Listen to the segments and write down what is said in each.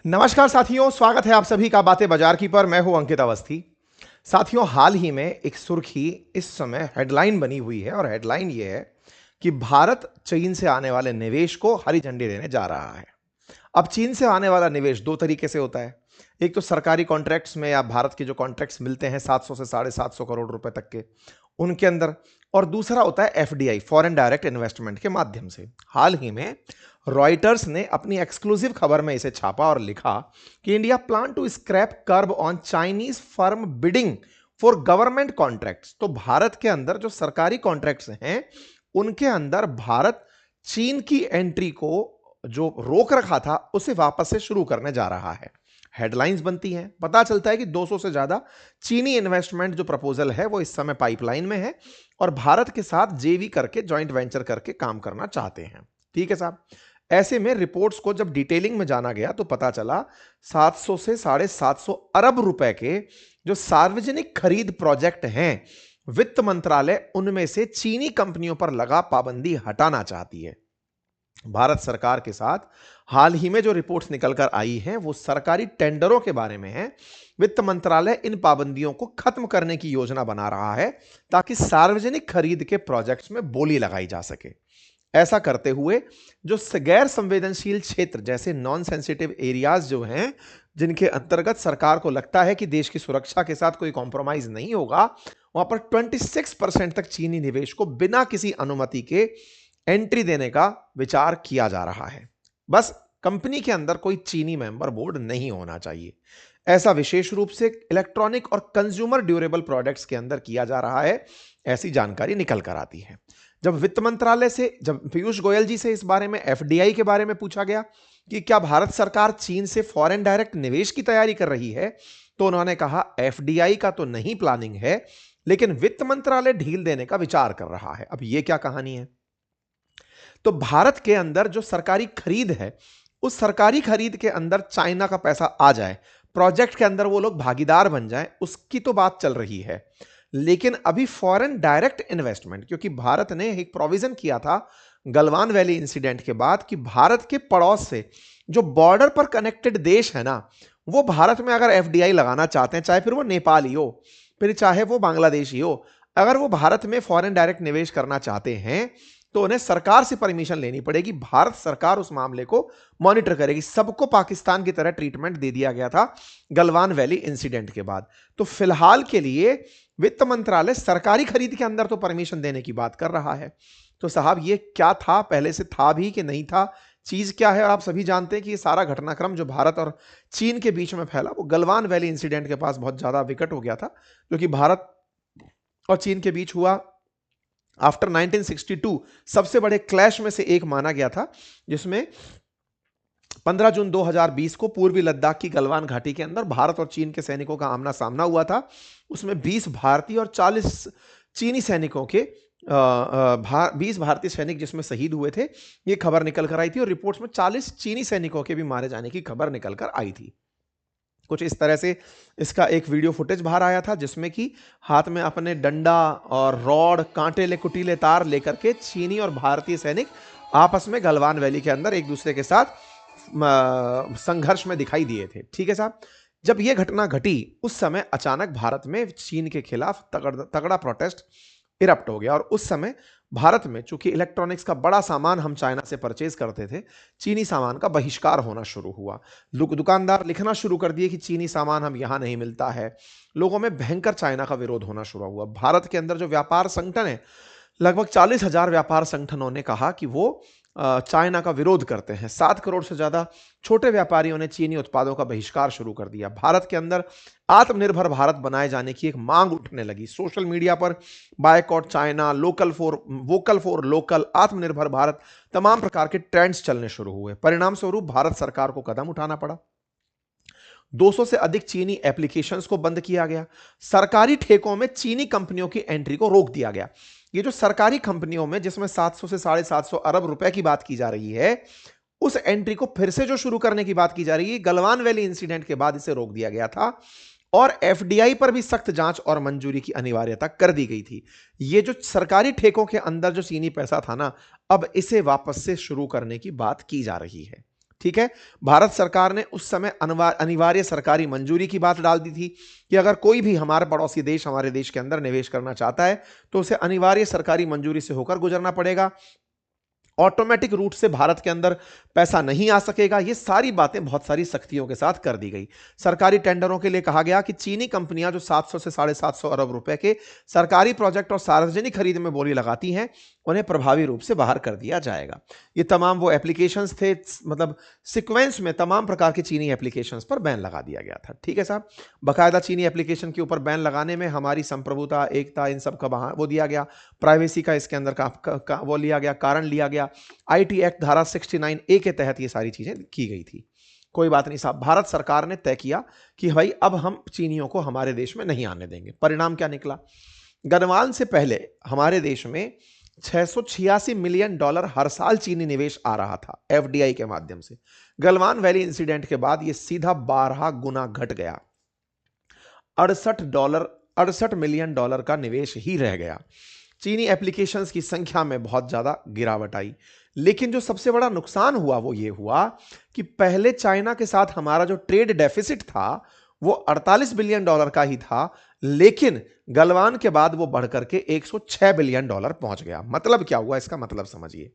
नमस्कार साथियों, स्वागत है आप सभी का बातें बाजार की पर। मैं हूं अंकित अवस्थी। साथियों, हाल ही में एक सुर्खी इस समय हेडलाइन बनी हुई है और हेडलाइन ये है कि भारत चीन से आने वाले निवेश को हरी झंडी देने जा रहा है। अब चीन से आने वाला निवेश दो तरीके से होता है। एक तो सरकारी कॉन्ट्रैक्ट्स में, या भारत के जो कॉन्ट्रैक्ट्स मिलते हैं 700 से 750 करोड़ रुपए तक के, उनके अंदर। और दूसरा होता है एफडीआई, फॉरेन डायरेक्ट इन्वेस्टमेंट के माध्यम से। हाल ही में रॉयटर्स ने अपनी एक्सक्लूसिव खबर में इसे छापा और लिखा कि India plan to scrap curb on Chinese firm bidding for government contracts. तो भारत के अंदर जो सरकारी कॉन्ट्रैक्ट्स हैं, उनके अंदर भारत चीन की एंट्री को जो रोक रखा था उसे वापस से शुरू करने जा रहा है। हेडलाइंस बनती हैं, पता चलता है कि 200 से ज्यादा चीनी इन्वेस्टमेंट जो प्रपोजल है वो इस समय पाइपलाइन में है और भारत के साथ जेवी करके, जॉइंट वेंचर करके काम करना चाहते हैं। ठीक है साहब। ऐसे में रिपोर्ट्स को जब डिटेलिंग में जाना गया तो पता चला 700 से 750 अरब रुपए के जो सार्वजनिक खरीद प्रोजेक्ट हैं, वित्त मंत्रालय उनमें से चीनी कंपनियों पर लगा पाबंदी हटाना चाहती है। भारत सरकार के साथ हाल ही में जो रिपोर्ट्स निकलकर आई हैं वो सरकारी टेंडरों के बारे में है। वित्त मंत्रालय इन पाबंदियों को खत्म करने की योजना बना रहा है ताकि सार्वजनिक खरीद के प्रोजेक्ट्स में बोली लगाई जा सके। ऐसा करते हुए जो गैर संवेदनशील क्षेत्र, जैसे नॉन सेंसिटिव एरियाज जो हैं, जिनके अंतर्गत सरकार को लगता है कि देश की सुरक्षा के साथ कोई कॉम्प्रोमाइज नहीं होगा, वहां पर 26% तक चीनी निवेश को बिना किसी अनुमति के एंट्री देने का विचार किया जा रहा है। बस कंपनी के अंदर कोई चीनी मेंबर बोर्ड नहीं होना चाहिए। ऐसा विशेष रूप से इलेक्ट्रॉनिक और कंज्यूमर ड्यूरेबल प्रोडक्ट्स के अंदर किया जा रहा है, ऐसी जानकारी निकल कर आती है। जब वित्त मंत्रालय से, जब पीयूष गोयल जी से इस बारे में, एफडीआई के बारे में पूछा गया कि क्या भारत सरकार चीन से फॉरेन डायरेक्ट निवेश की तैयारी कर रही है, तो उन्होंने कहा एफडीआई का तो नहीं प्लानिंग है, लेकिन वित्त मंत्रालय ढील देने का विचार कर रहा है। अब यह क्या कहानी है? तो भारत के अंदर जो सरकारी खरीद है, उस सरकारी खरीद के अंदर चाइना का पैसा आ जाए, प्रोजेक्ट के अंदर वो लोग भागीदार बन जाएं, उसकी तो बात चल रही है। लेकिन अभी फॉरेन डायरेक्ट इन्वेस्टमेंट, क्योंकि भारत ने एक प्रोविजन किया था गलवान वैली इंसिडेंट के बाद कि भारत के पड़ोस से जो बॉर्डर पर कनेक्टेड देश है ना, वो भारत में अगर एफडीआई लगाना चाहते हैं, चाहे फिर वो नेपाल ही हो, फिर चाहे वो बांग्लादेश ही हो, अगर वो भारत में फॉरेन डायरेक्ट निवेश करना चाहते हैं तो उन्हें सरकार से परमिशन लेनी पड़ेगी। भारत सरकार उस मामले को मॉनिटर करेगी। सबको पाकिस्तान की तरह ट्रीटमेंट दे दिया गया था गलवान वैली इंसिडेंट के बाद। तो फिलहाल के लिए वित्त मंत्रालय सरकारी खरीद के अंदर तो परमिशन देने की बात कर रहा है। तो साहब, ये क्या था? पहले से था भी कि नहीं था? चीज क्या है? और आप सभी जानते हैं कि ये सारा घटनाक्रम जो भारत और चीन के बीच में फैला, वो गलवान वैली इंसिडेंट के पास बहुत ज्यादा विकट हो गया था, क्योंकि भारत और चीन के बीच हुआ आफ्टर 1962 सबसे बड़े क्लैश में से एक माना गया था, जिसमें 15 जून 2020 को पूर्वी लद्दाख की गलवान घाटी के अंदर भारत और चीन के सैनिकों का आमना सामना हुआ था। उसमें 20 भारतीय और 40 चीनी सैनिकों के 20 भारतीय सैनिक जिसमें शहीद हुए थे, यह खबर निकल कर आई थी। और रिपोर्ट्स में 40 चीनी सैनिकों के भी मारे जाने की खबर निकल कर आई थी। कुछ इस तरह से इसका एक वीडियो फुटेज बाहर आया था, जिसमें कि हाथ में अपने डंडा और रॉड, कांटेले कुटीले तार लेकर के चीनी और भारतीय सैनिक आपस में गलवान वैली के अंदर एक दूसरे के साथ संघर्ष में दिखाई दिए थे। ठीक है साहब। जब यह घटना घटी, उस समय अचानक भारत में चीन के खिलाफ तगड़ा प्रोटेस्ट इरप्ट हो गया। और उस समय भारत में, चूंकि इलेक्ट्रॉनिक्स का बड़ा सामान हम चाइना से परचेज करते थे, चीनी सामान का बहिष्कार होना शुरू हुआ। दुकानदार लिखना शुरू कर दिए कि चीनी सामान हम यहां नहीं मिलता है। लोगों में भयंकर चाइना का विरोध होना शुरू हुआ। भारत के अंदर जो व्यापार संगठन है, लगभग 40,000 व्यापार संगठनों ने कहा कि वो चाइना का विरोध करते हैं। 7 करोड़ से ज्यादा छोटे व्यापारियों ने चीनी उत्पादों का बहिष्कार शुरू कर दिया। भारत के अंदर आत्मनिर्भर भारत बनाए जाने की एक मांग उठने लगी। सोशल मीडिया पर boycott China, vocal for local, आत्मनिर्भर भारत, तमाम प्रकार के ट्रेंड्स चलने शुरू हुए। परिणाम स्वरूप भारत सरकार को कदम उठाना पड़ा। 200 से अधिक चीनी एप्लीकेशंस को बंद किया गया। सरकारी ठेकों में चीनी कंपनियों की एंट्री को रोक दिया गया। ये जो सरकारी कंपनियों में, जिसमें 700 से 750 अरब रुपए की बात की जा रही है, उस एंट्री को फिर से जो शुरू करने की बात की जा रही है, गलवान वैली इंसिडेंट के बाद इसे रोक दिया गया था। और एफडीआई पर भी सख्त जांच और मंजूरी की अनिवार्यता कर दी गई थी। ये जो सरकारी ठेकों के अंदर जो चीनी पैसा था ना, अब इसे वापस से शुरू करने की बात की जा रही है। ठीक है। भारत सरकार ने उस समय अनिवार्य सरकारी मंजूरी की बात डाल दी थी कि अगर कोई भी हमारे पड़ोसी देश हमारे देश के अंदर निवेश करना चाहता है तो उसे अनिवार्य सरकारी मंजूरी से होकर गुजरना पड़ेगा, ऑटोमेटिक रूट से भारत के अंदर पैसा नहीं आ सकेगा। ये सारी बातें बहुत सारी सख्तियों के साथ कर दी गई। सरकारी टेंडरों के लिए कहा गया कि चीनी कंपनियां जो 700 से 750 अरब रुपए के सरकारी प्रोजेक्ट और सार्वजनिक खरीद में बोली लगाती हैं उन्हें प्रभावी रूप से बाहर कर दिया जाएगा। ये तमाम वो एप्लीकेशंस थे, मतलब सीक्वेंस में तमाम प्रकार की चीनी एप्लीकेशंस पर बैन लगा दिया गया था। ठीक है साहब, बाकायदा चीनी एप्लीकेशन के ऊपर बैन लगाने में हमारी संप्रभुता, एकता, इन सब का वो दिया गया, प्राइवेसी का इसके अंदर का वो लिया गया, कारण लिया गया। आईटी एक्ट धारा 69A के तहत ये सारी चीजें की गई थी। कोई बात नहीं साहब, भारत सरकार ने तय किया कि भाई अब हम चीनियों को हमारे देश में नहीं आने देंगे। परिणाम क्या निकला? गलवान से पहले हमारे देश में $686 मिलियन हर साल चीनी निवेश आ रहा था एफडीआई के माध्यम से। गलवान वैली इंसिडेंट के बाद यह सीधा 12 गुना घट गया, $68 मिलियन का निवेश ही रह गया। चीनी एप्लीकेशंस की संख्या में बहुत ज्यादा गिरावट आई। लेकिन जो सबसे बड़ा नुकसान हुआ वो ये हुआ कि पहले चाइना के साथ हमारा जो ट्रेड डेफिसिट था वो $48 बिलियन का ही था, लेकिन गलवान के बाद वो बढ़कर के $106 बिलियन पहुंच गया। मतलब क्या हुआ? इसका मतलब समझिए,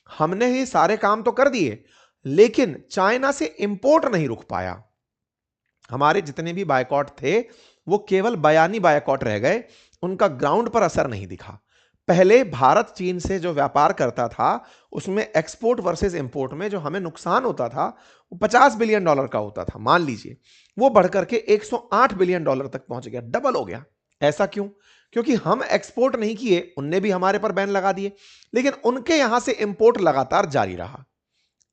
हमने ये सारे काम तो कर दिए लेकिन चाइना से इंपोर्ट नहीं रुक पाया। हमारे जितने भी बायकॉट थे वो केवल बयानी बायकॉट रह गए, उनका ग्राउंड पर असर नहीं दिखा। पहले भारत चीन से जो व्यापार करता था उसमें एक्सपोर्ट वर्सेस इंपोर्ट में जो हमें नुकसान होता था वो $50 बिलियन का होता था, मान लीजिए, वो बढ़कर के $108 बिलियन तक पहुंच गया, डबल हो गया। ऐसा क्यों? क्योंकि हम एक्सपोर्ट नहीं किए, उनने भी हमारे पर बैन लगा दिए, लेकिन उनके यहां से इंपोर्ट लगातार जारी रहा।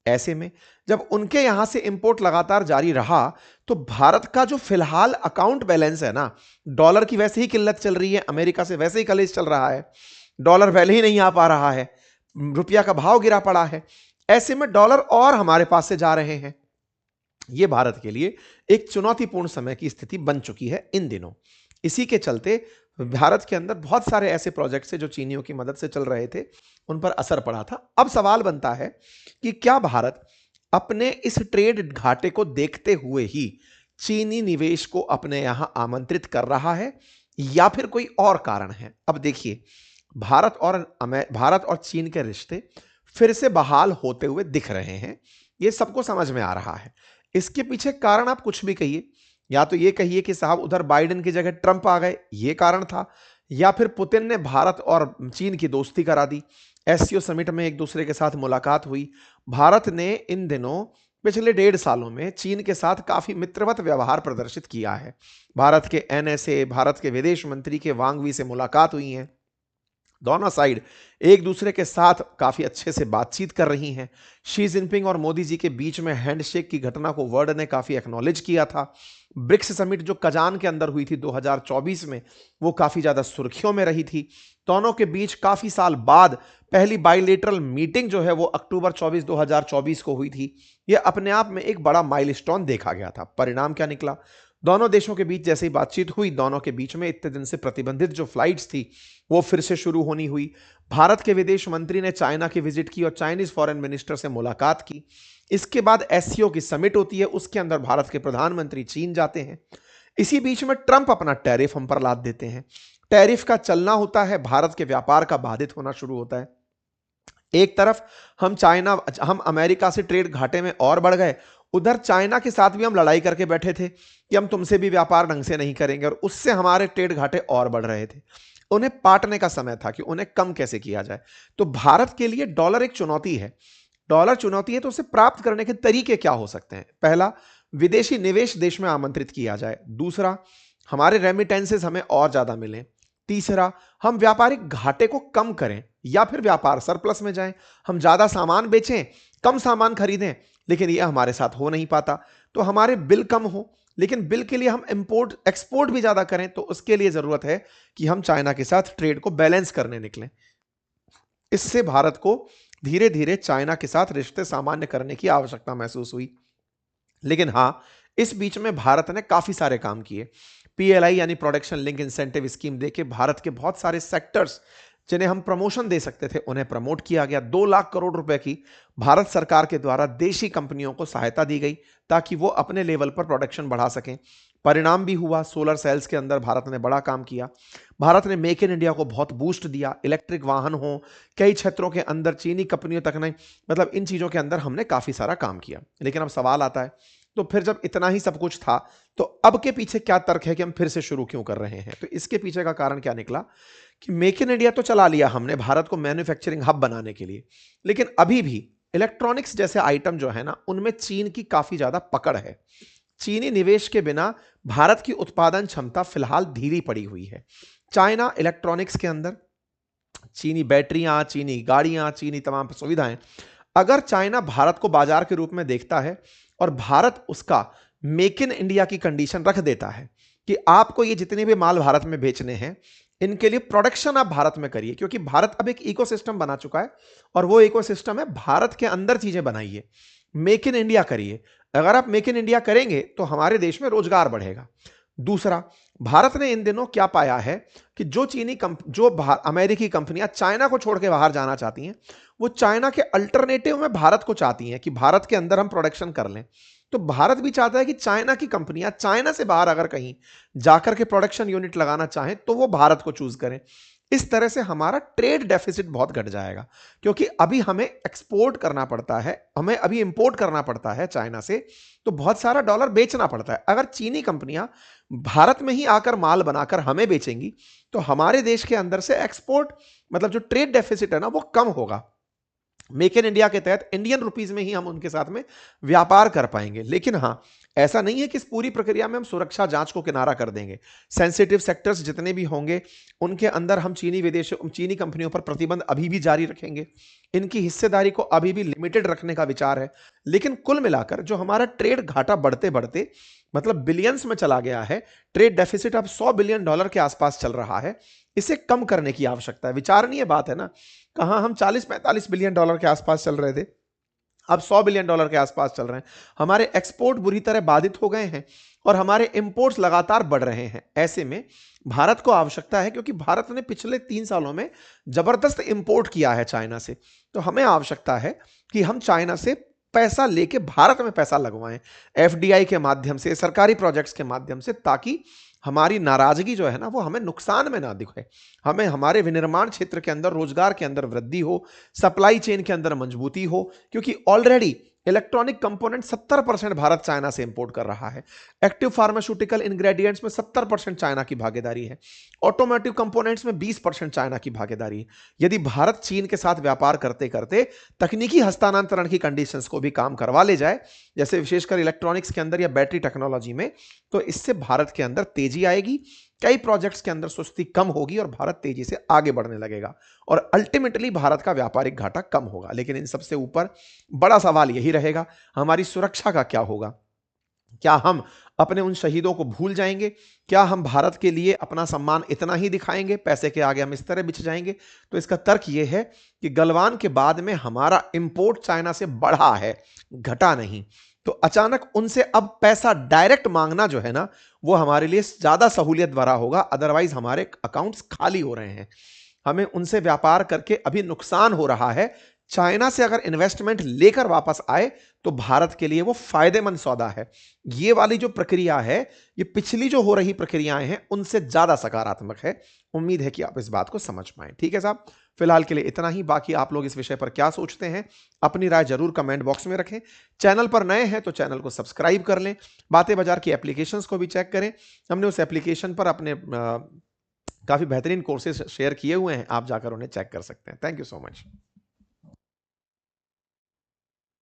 ऐसे में जब उनके यहां से इंपोर्ट लगातार जारी रहा तो भारत का जो फिलहाल अकाउंट बैलेंस है ना, डॉलर की वैसे ही किल्लत चल रही है, अमेरिका से वैसे ही कलेश चल रहा है, डॉलर पहले ही नहीं आ पा रहा है, रुपया का भाव गिरा पड़ा है, ऐसे में डॉलर और हमारे पास से जा रहे हैं। यह भारत के लिए एक चुनौतीपूर्ण समय की स्थिति बन चुकी है इन दिनों। इसी के चलते भारत के अंदर बहुत सारे ऐसे प्रोजेक्ट्स हैं जो चीनियों की मदद से चल रहे थे, उन पर असर पड़ा था। अब सवाल बनता है कि क्या भारत अपने इस ट्रेड घाटे को देखते हुए ही चीनी निवेश को अपने यहां आमंत्रित कर रहा है या फिर कोई और कारण है? अब देखिए, भारत और चीन के रिश्ते फिर से बहाल होते हुए दिख रहे हैं, यह सबको समझ में आ रहा है। इसके पीछे कारण आप कुछ भी कहिए, या तो ये कहिए कि साहब उधर बाइडेन की जगह ट्रंप आ गए, ये कारण था, या फिर पुतिन ने भारत और चीन की दोस्ती करा दी, एससीओ समिट में एक दूसरे के साथ मुलाकात हुई। भारत ने इन दिनों पिछले 1.5 सालों में चीन के साथ काफी मित्रवत व्यवहार प्रदर्शित किया है। भारत के एनएसए, भारत के विदेश मंत्री के वांग वी से मुलाकात हुई है, दोनों साइड एक दूसरे के साथ काफी अच्छे से बातचीत कर रही हैं। शी जिनपिंग और मोदी जी के बीच में हैंडशेक की घटना को वर्ल्ड ने काफी एक्नॉलेज किया था। ब्रिक्स समिट जो कजान के अंदर हुई थी 2024 में, वो काफी ज्यादा सुर्खियों में रही थी। दोनों के बीच काफी साल बाद पहली बाइलेटरल मीटिंग जो है वो अक्टूबर 24, 2024 को हुई थी। यह अपने आप में एक बड़ा माइलस्टोन देखा गया था। परिणाम क्या निकला? दोनों देशों के बीच जैसे ही बातचीत हुई, दोनों के बीच में इतने दिन से प्रतिबंधित जो फ्लाइट्स थी वो फिर से शुरू होनी हुई। भारत के विदेश मंत्री ने चाइना की विजिट की और चाइनीज फॉरेन मिनिस्टर से मुलाकात की। इसके बाद एससीओ की समिट होती है, उसके अंदर भारत के प्रधानमंत्री चीन जाते हैं। इसी बीच में ट्रंप अपना टैरिफ हम पर लाद देते हैं। टैरिफ का चलना होता है, भारत के व्यापार का बाधित होना शुरू होता है। एक तरफ हम अमेरिका से ट्रेड घाटे में और बढ़ गए, उधर चाइना के साथ भी हम लड़ाई करके बैठे थे कि हम तुमसे भी व्यापार ढंग से नहीं करेंगे, और उससे हमारे ट्रेड घाटे और बढ़ रहे थे। उन्हें पाटने का समय था कि उन्हें कम कैसे किया जाए। तो भारत के लिए डॉलर एक चुनौती है। डॉलर चुनौती है तो उसे प्राप्त करने के तरीके क्या हो सकते हैं? पहला, विदेशी निवेश देश में आमंत्रित किया जाए। दूसरा, हमारे रेमिटेंसेस हमें और ज्यादा मिलें। तीसरा, हम व्यापारिक घाटे को कम करें या फिर व्यापार सरप्लस में जाएं। हम ज्यादा सामान बेचें, कम सामान खरीदें, लेकिन यह हमारे साथ हो नहीं पाता। तो हमारे बिल कम हो, लेकिन बिल के लिए हम इंपोर्ट एक्सपोर्ट भी ज्यादा करें। तो उसके लिए जरूरत है कि हम चाइना के साथ ट्रेड को बैलेंस करने निकलें। इससे भारत को धीरे धीरे चाइना के साथ रिश्ते सामान्य करने की आवश्यकता महसूस हुई। लेकिन हां, इस बीच में भारत ने काफी सारे काम किए। पीएलआई यानी प्रोडक्शन लिंक इंसेंटिव स्कीम देके भारत के बहुत सारे सेक्टर्स जिन्हें हम प्रमोशन दे सकते थे उन्हें प्रमोट किया गया। 2 लाख करोड़ रुपए की भारत सरकार के द्वारा देशी कंपनियों को सहायता दी गई ताकि वो अपने लेवल पर प्रोडक्शन बढ़ा सकें। परिणाम भी हुआ, सोलर सेल्स के अंदर भारत ने बड़ा काम किया। भारत ने मेक इन इंडिया को बहुत बूस्ट दिया। इलेक्ट्रिक वाहन हो, कई क्षेत्रों के अंदर चीनी कंपनियों तक नहीं, मतलब इन चीजों के अंदर हमने काफी सारा काम किया। लेकिन अब सवाल आता है, तो फिर जब इतना ही सब कुछ था तो अब के पीछे क्या तर्क है कि हम फिर से शुरू क्यों कर रहे हैं? तो इसके पीछे का कारण क्या निकला कि मेक इन इंडिया तो चला लिया हमने भारत को मैन्युफैक्चरिंग हब बनाने के लिए, लेकिन अभी भी इलेक्ट्रॉनिक्स जैसे आइटम जो है ना, उनमें चीन की काफी ज्यादा पकड़ है। चीनी निवेश के बिना भारत की उत्पादन क्षमता फिलहाल धीरी पड़ी हुई है। चाइना इलेक्ट्रॉनिक्स के अंदर चीनी बैटरियां, चीनी गाड़ियां, चीनी तमाम सुविधाएं, अगर चाइना भारत को बाजार के रूप में देखता है और भारत उसका मेक इन इंडिया की कंडीशन रख देता है कि आपको ये जितने भी माल भारत में बेचने हैं, इनके लिए प्रोडक्शन आप भारत में करिए, क्योंकि भारत अब एक इकोसिस्टम बना चुका है और वो इकोसिस्टम है भारत के अंदर चीजें बनाइए, मेक इन इंडिया करिए। अगर आप मेक इन इंडिया करेंगे तो हमारे देश में रोजगार बढ़ेगा। दूसरा, भारत ने इन दिनों क्या पाया है कि जो अमेरिकी कंपनियां चाइना को छोड़ के बाहर जाना चाहती हैं, वो चाइना के अल्टरनेटिव में भारत को चाहती हैं कि भारत के अंदर हम प्रोडक्शन कर लें। तो भारत भी चाहता है कि चाइना की कंपनियां चाइना से बाहर अगर कहीं जाकर के प्रोडक्शन यूनिट लगाना चाहें तो वो भारत को चूज करें। इस तरह से हमारा ट्रेड डेफिसिट बहुत घट जाएगा, क्योंकि अभी हमें एक्सपोर्ट करना पड़ता है, हमें अभी इंपोर्ट करना पड़ता है चाइना से, तो बहुत सारा डॉलर बेचना पड़ता है। अगर चीनी कंपनियां भारत में ही आकर माल बनाकर हमें बेचेंगी तो हमारे देश के अंदर से एक्सपोर्ट, मतलब जो ट्रेड डेफिसिट है ना, वो कम होगा। मेक इन इंडिया के तहत इंडियन रुपीज में ही हम उनके साथ में व्यापार कर पाएंगे। लेकिन हां, ऐसा नहीं है कि इस पूरी प्रक्रिया में हम सुरक्षा जांच को किनारा कर देंगे। सेंसिटिव सेक्टर्स जितने भी होंगे उनके अंदर हम चीनी कंपनियों पर प्रतिबंध अभी भी जारी रखेंगे। इनकी हिस्सेदारी को अभी भी लिमिटेड रखने का विचार है। लेकिन कुल मिलाकर जो हमारा ट्रेड घाटा बढ़ते बढ़ते मतलब बिलियंस में चला गया है, ट्रेड डेफिसिट अब $100 बिलियन के आसपास चल रहा है, इसे कम करने की आवश्यकता है। विचारणीय बात है ना, कहां हम 40-45 बिलियन डॉलर के आसपास चल रहे थे, अब $100 बिलियन के आसपास चल रहे हैं। हमारे एक्सपोर्ट बुरी तरह बाधित हो गए हैं और हमारे इंपोर्ट्स लगातार बढ़ रहे हैं। ऐसे में भारत को आवश्यकता है, क्योंकि भारत ने पिछले 3 सालों में जबरदस्त इंपोर्ट किया है चाइना से, तो हमें आवश्यकता है कि हम चाइना से पैसा लेके भारत में पैसा लगवाएं, एफडीआई के माध्यम से, सरकारी प्रोजेक्ट्स के माध्यम से, ताकि हमारी नाराजगी जो है ना, वो हमें नुकसान में ना दिखे। हमें हमारे विनिर्माण क्षेत्र के अंदर, रोजगार के अंदर वृद्धि हो, सप्लाई चेन के अंदर मजबूती हो, क्योंकि already electronic component 70% Bharat China से इंपोर्ट कर रहा है। एक्टिव फार्मास्यूटिकल इंग्रेडिएंट्स में 70% चाइना की भागीदारी है। ऑटोमोटिव कंपोनेंट्स में 20% चाइना की भागीदारी है। यदि भारत चीन के साथ व्यापार करते करते तकनीकी हस्तांतरण की कंडीशंस को भी काम करवा ले जाए, जैसे विशेषकर इलेक्ट्रॉनिक्स के अंदर या बैटरी टेक्नोलॉजी में, तो इससे भारत के अंदर तेजी आएगी, कई प्रोजेक्ट्स के अंदर सुस्ती कम होगी और भारत तेजी से आगे बढ़ने लगेगा और अल्टीमेटली भारत का व्यापारिक घाटा कम होगा। लेकिन इन सबसे ऊपर बड़ा सवाल यही रहेगा, हमारी सुरक्षा का क्या होगा? क्या हम अपने उन शहीदों को भूल जाएंगे? क्या हम भारत के लिए अपना सम्मान इतना ही दिखाएंगे, पैसे के आगे हम इस तरह बिछ जाएंगे? तो इसका तर्क यह है कि गलवान के बाद में हमारा इंपोर्ट चाइना से बढ़ा है, घटा नहीं। तो अचानक उनसे अब पैसा डायरेक्ट मांगना जो है ना, वो हमारे लिए ज्यादा सहूलियत भरा होगा। अदरवाइज हमारे अकाउंट्स खाली हो रहे हैं, हमें उनसे व्यापार करके अभी नुकसान हो रहा है। चाइना से अगर इन्वेस्टमेंट लेकर वापस आए तो भारत के लिए वो फायदेमंद सौदा है। ये वाली जो प्रक्रिया है, ये पिछली जो हो रही प्रक्रियाएं हैं उनसे ज्यादा सकारात्मक है। उम्मीद है कि आप इस बात को समझ पाए। ठीक है साहब, फिलहाल के लिए इतना ही। बाकी आप लोग इस विषय पर क्या सोचते हैं, अपनी राय जरूर कमेंट बॉक्स में रखें। चैनल पर नए हैं तो चैनल को सब्सक्राइब कर लें। बातें बाजार की एप्लीकेशंस को भी चेक करें, हमने उस एप्लीकेशन पर अपने काफी बेहतरीन कोर्सेज शेयर किए हुए हैं, आप जाकर उन्हें चेक कर सकते हैं। Thank you so much.